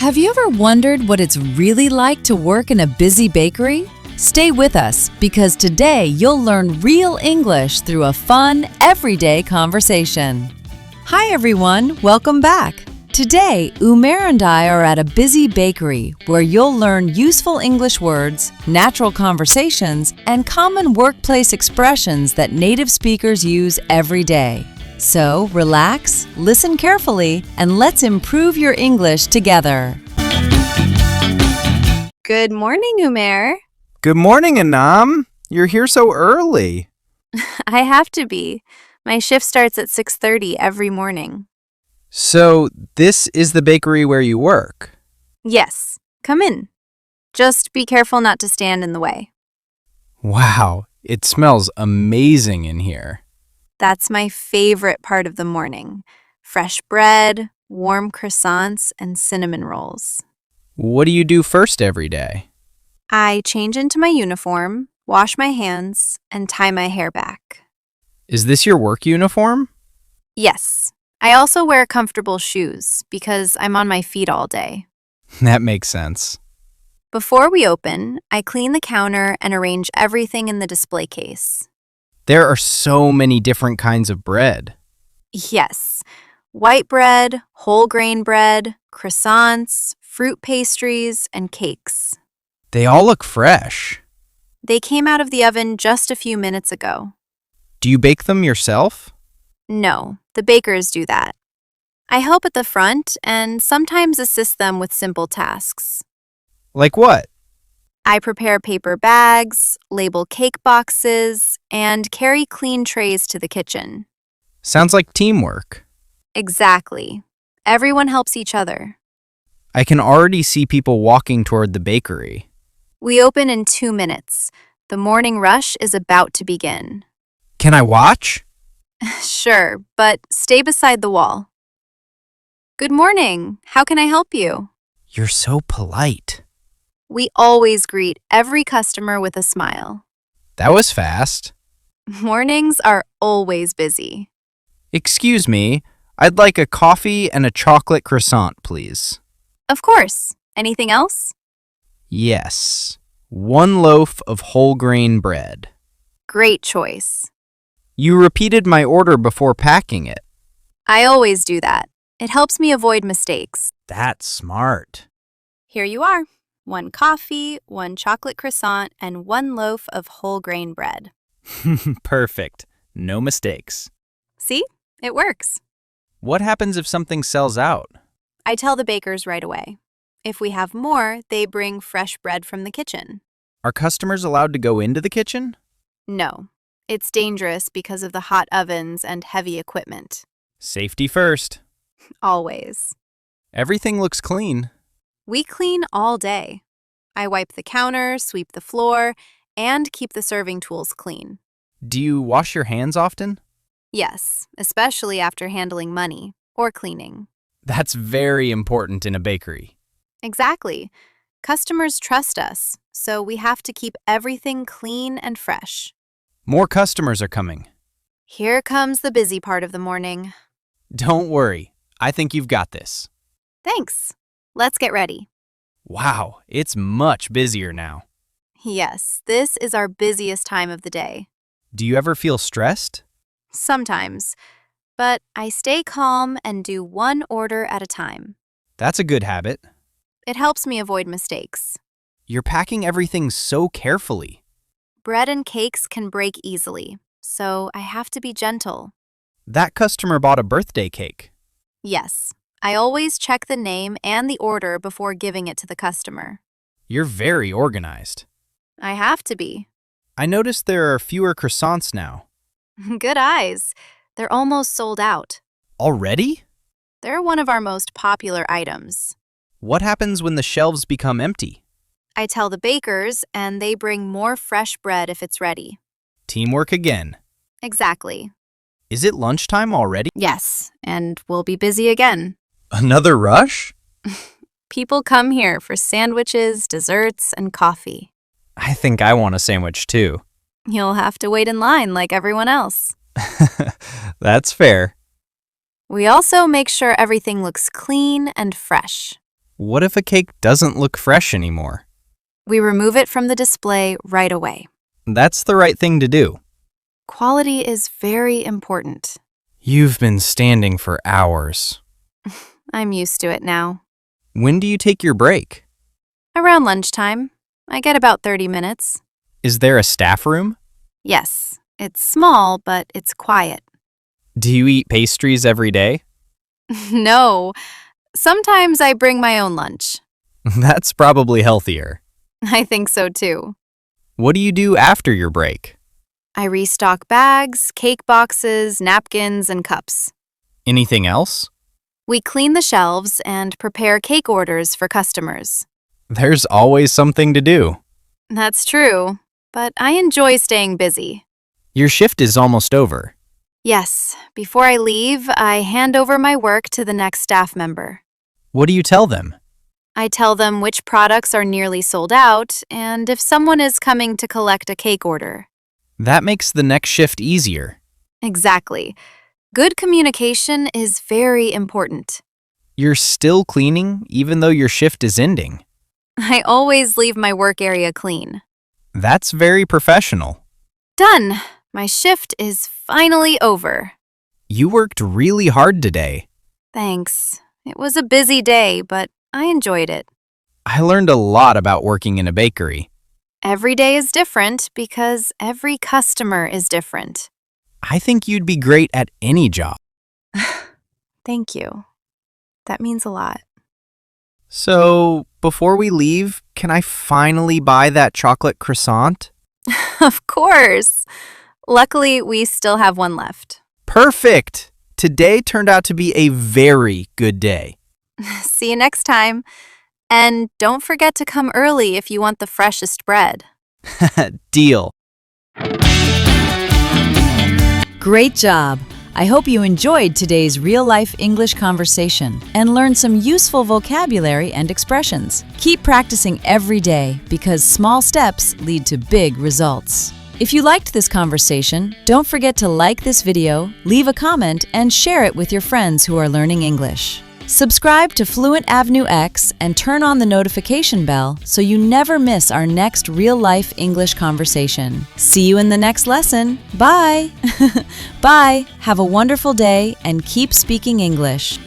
Have you ever wondered what it's really like to work in a busy bakery? Stay with us because today you'll learn real English through a fun, everyday conversation. Hi everyone, welcome back. Today, Umair and I are at a busy bakery where you'll learn useful English words, natural conversations, and common workplace expressions that native speakers use every day. So, relax, listen carefully, and let's improve your English together. Good morning, Umair. Good morning, Anam. You're here so early. I have to be. My shift starts at 6:30 every morning. So, this is the bakery where you work? Yes, come in. Just be careful not to stand in the way. Wow, it smells amazing in here. That's my favorite part of the morning. Fresh bread, warm croissants, and cinnamon rolls. What do you do first every day? I change into my uniform, wash my hands, and tie my hair back. Is this your work uniform? Yes, I also wear comfortable shoes because I'm on my feet all day. That makes sense. Before we open, I clean the counter and arrange everything in the display case. There are so many different kinds of bread. Yes, white bread, whole grain bread, croissants, fruit pastries, and cakes. They all look fresh. They came out of the oven just a few minutes ago. Do you bake them yourself? No, the bakers do that. I help at the front and sometimes assist them with simple tasks. Like what? I prepare paper bags, label cake boxes, and carry clean trays to the kitchen. Sounds like teamwork. Exactly. Everyone helps each other. I can already see people walking toward the bakery. We open in 2 minutes. The morning rush is about to begin. Can I watch? Sure, but stay beside the wall. Good morning. How can I help you? You're so polite. We always greet every customer with a smile. That was fast. Mornings are always busy. Excuse me, I'd like a coffee and a chocolate croissant, please. Of course. Anything else? Yes. 1 loaf of whole grain bread. Great choice. You repeated my order before packing it. I always do that. It helps me avoid mistakes. That's smart. Here you are. 1 coffee, 1 chocolate croissant, and 1 loaf of whole grain bread. Perfect. No mistakes. See? It works. What happens if something sells out? I tell the bakers right away. If we have more, they bring fresh bread from the kitchen. Are customers allowed to go into the kitchen? No. It's dangerous because of the hot ovens and heavy equipment. Safety first. Always. Everything looks clean. We clean all day. I wipe the counter, sweep the floor, and keep the serving tools clean. Do you wash your hands often? Yes, especially after handling money or cleaning. That's very important in a bakery. Exactly. Customers trust us, so we have to keep everything clean and fresh. More customers are coming. Here comes the busy part of the morning. Don't worry. I think you've got this. Thanks. Let's get ready. Wow, it's much busier now. Yes, this is our busiest time of the day. Do you ever feel stressed? Sometimes, but I stay calm and do 1 order at a time. That's a good habit. It helps me avoid mistakes. You're packing everything so carefully. Bread and cakes can break easily, so I have to be gentle. That customer bought a birthday cake. Yes, I always check the name and the order before giving it to the customer. You're very organized. I have to be. I noticed there are fewer croissants now. Good eyes. They're almost sold out. Already? They're one of our most popular items. What happens when the shelves become empty? I tell the bakers, and they bring more fresh bread if it's ready. Teamwork again. Exactly. Is it lunchtime already? Yes, and we'll be busy again. Another rush? People come here for sandwiches, desserts, and coffee. I think I want a sandwich too. You'll have to wait in line like everyone else. That's fair. We also make sure everything looks clean and fresh. What if a cake doesn't look fresh anymore? We remove it from the display right away. That's the right thing to do. Quality is very important. You've been standing for hours. I'm used to it now. When do you take your break? Around lunchtime. I get about 30 minutes. Is there a staff room? Yes, it's small, but it's quiet. Do you eat pastries every day? No, sometimes I bring my own lunch. That's probably healthier. I think so too. What do you do after your break? I restock bags, cake boxes, napkins, and cups. Anything else? We clean the shelves and prepare cake orders for customers. There's always something to do. That's true, but I enjoy staying busy. Your shift is almost over. Yes, before I leave, I hand over my work to the next staff member. What do you tell them? I tell them which products are nearly sold out and if someone is coming to collect a cake order. That makes the next shift easier. Exactly. Good communication is very important. You're still cleaning even though your shift is ending. I always leave my work area clean. That's very professional. Done. My shift is finally over. You worked really hard today. Thanks. It was a busy day, but I enjoyed it. I learned a lot about working in a bakery. Every day is different because every customer is different. I think you'd be great at any job. Thank you. That means a lot. So, before we leave, can I finally buy that chocolate croissant? Of course. Luckily, we still have one left. Perfect! Today turned out to be a very good day. See you next time. And don't forget to come early if you want the freshest bread. Deal. Great job! I hope you enjoyed today's real-life English conversation and learned some useful vocabulary and expressions. Keep practicing every day because small steps lead to big results. If you liked this conversation, don't forget to like this video, leave a comment, and share it with your friends who are learning English. Subscribe to Fluent AvenueX and turn on the notification bell so you never miss our next real-life English conversation. See you in the next lesson. Bye! Bye! Have a wonderful day and keep speaking English.